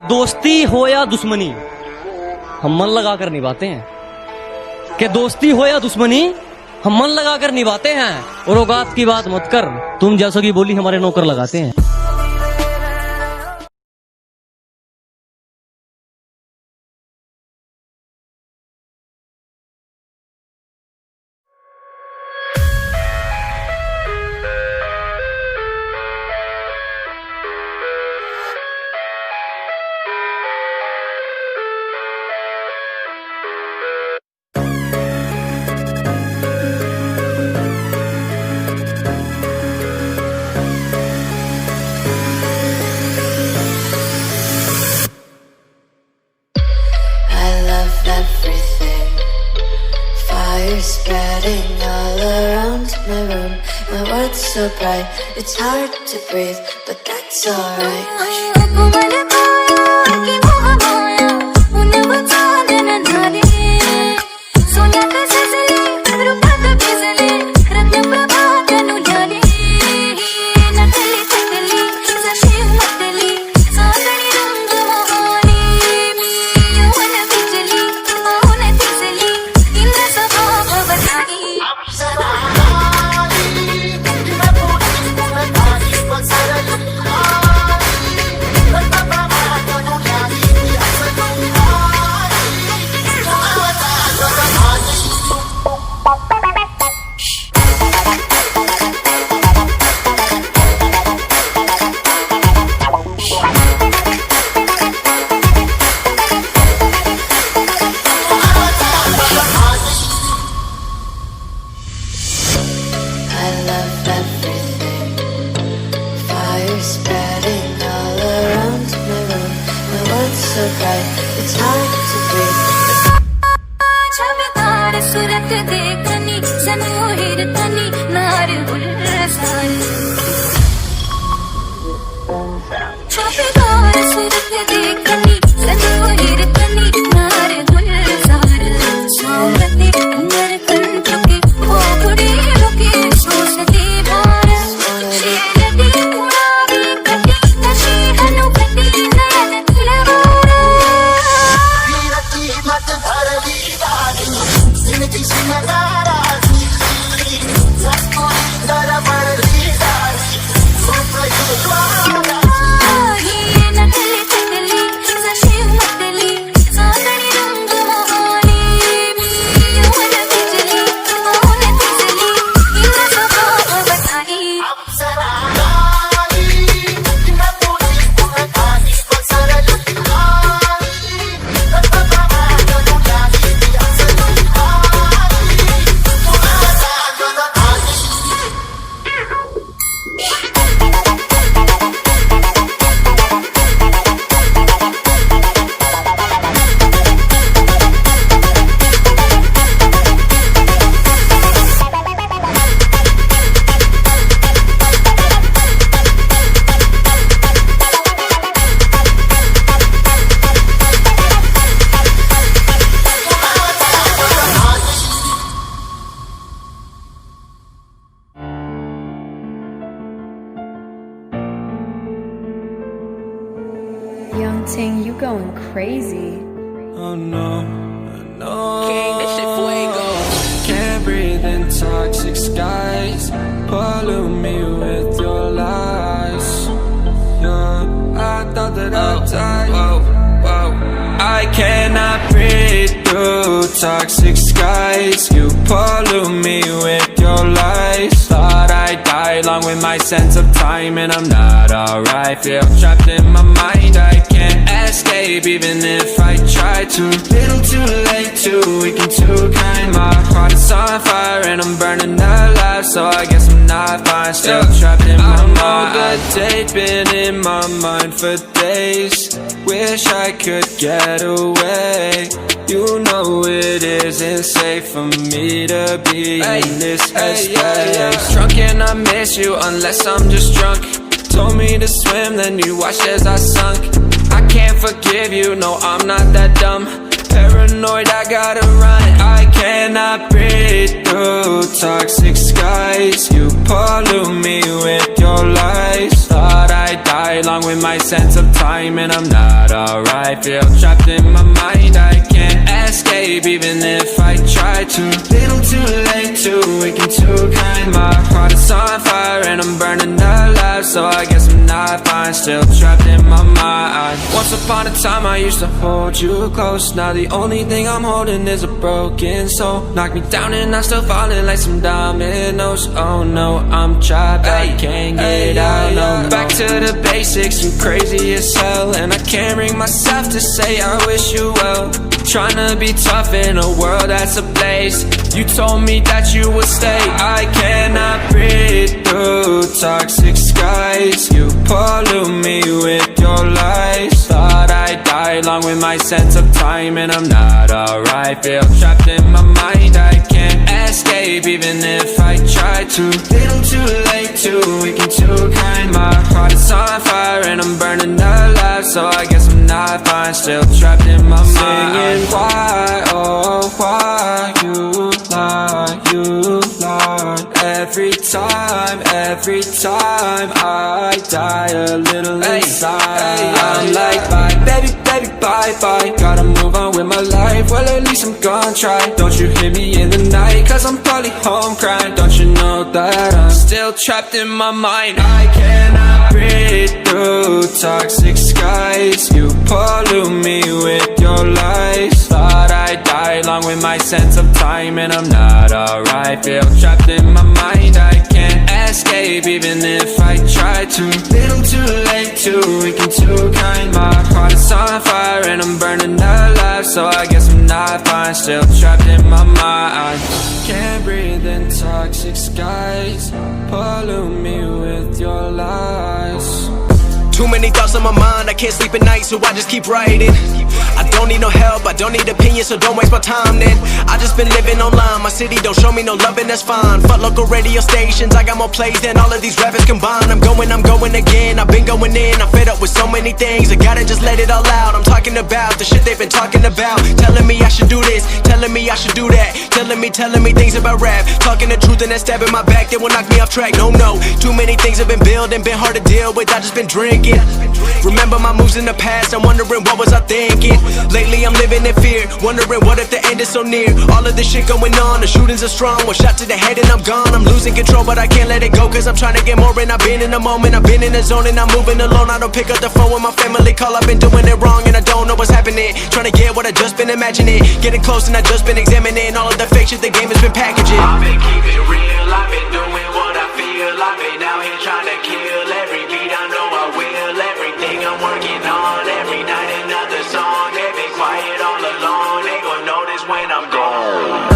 दोस्ती हो या दुश्मनी हम मन लगाकर निभाते हैं। कि दोस्ती हो या दुश्मनी हम मन लगाकर निभाते हैं। और औकात की बात मत कर, तुम जैसों की बोली हमारे नौकर लगाते हैं। Everything, fire spreading all around my room. My world's so bright, it's hard to breathe, but that's alright. Spreading all around my room. My world's so bright, it's hard to breathe. सूरत देखनी सनोहिर तनी नार गुलजार छापेदार सूरत देखनी सनोहिर तनी नार गुलजार सोमते अंदर कंठ के वो बुढ़ी रुके सोचते बार Young Ting, you going crazy. Oh no, no. King, this shit fuego. Can't breathe in toxic skies. Pollute me with your lies. Yeah, I thought that I'd die. I cannot breathe through toxic skies. You pollute me with your lies. Thought I'd die along with my sense of time, and I'm not alright. Feel trapped in my mind, I can't escape even if I try to. Little too late, too weak and too kind. My heart is on fire and I'm burning alive, so I guess I'm not fine. Still trapped in my mind. The date been in my mind for days. Wish I could get away. You know it isn't safe for me to be in this headspace. Drunk and I miss you unless I'm just drunk. Told me to swim, then you watched as I sunk. I can't forgive you, no I'm not that dumb. Paranoid, I gotta run. I cannot breathe through toxic skies. You pollute me with your lies. Thought I'd die along with my sense of time, and I'm not alright. Feel trapped in my mind, I can't escape even if I try to. Little too late, too weak and too kind. My heart is on fire and I'm burning alive, so I guess I'm not fine. Still trapped in my mind. Once upon a time I used to hold you close. Now the only thing I'm holding is a broken soul. Knock me down and I'm still falling like some dominoes. Oh no, I'm trapped, I can't get out, no. Back to the basics, I'm crazy as hell, and I can't bring myself to say I wish you well. Trying to be tough in a world that's ablaze. You told me that you would stay. I cannot breathe through toxic skies. You pollute me with your lies. Thought I'd die along with my sense of time, and I'm not alright. Feel trapped in my mind, I can't escape even if I try to. Little too late, too weak and too kind. My heart is on fire and I'm burning alive, so I guess I'm not fine. Still trapped in my mind. Singing why, oh why you lie, you lie. Every time I die a little inside. I'm like bye, baby, bye, bye. Gotta move on with my life, well at least I'm gonna try. Don't you hear me in the night, cause I'm probably home crying. Don't you know that I'm still trapped in my mind. I cannot breathe through toxic skies. You pollute me with your lies. Thought I'd die along with my sense of time, and I'm not alright. Feel trapped in my mind, I can't escape even if I try to. Little too late, too weak and too kind. My heart is on fire and I'm burning alive, so I guess I'm not fine. Still trapped in my mind. Can't breathe in toxic skies. Pollute me with your lies. Too many thoughts on my mind, I can't sleep at night, so I just keep writing. I don't need no help, I don't need opinions, so don't waste my time then. I just been living online, my city don't show me no love and that's fine. Fuck local radio stations, I got more plays than all of these rappers combined. I'm going again, I've been going in, I'm fed up with so many things. I gotta just let it all out, I'm talking about the shit they've been talking about. Telling me I should do this, telling me I should do that. Telling me things about rap. Talking the truth and that stab in my back, that will knock me off track. No, too many things have been building, been hard to deal with, I just been drinking. Remember my moves in the past, I'm wondering what was I thinking. Lately I'm living in fear, wondering what if the end is so near. All of this shit going on, the shootings are strong. One shot to the head and I'm gone. I'm losing control but I can't let it go, cause I'm trying to get more. And I've been in the moment, I've been in the zone, and I'm moving alone. I don't pick up the phone when my family call, I've been doing it wrong and I don't know what's happening. Trying to get what I just been imagining, getting close and I just been examining all of the fake shit the game has been packaging. I've been keeping it real, I've been doing what I feel. I've been out here trying to kill every beat, I know I will. Everything I'm working on, every night another song. They've been quiet all along, they gon' notice when I'm gone.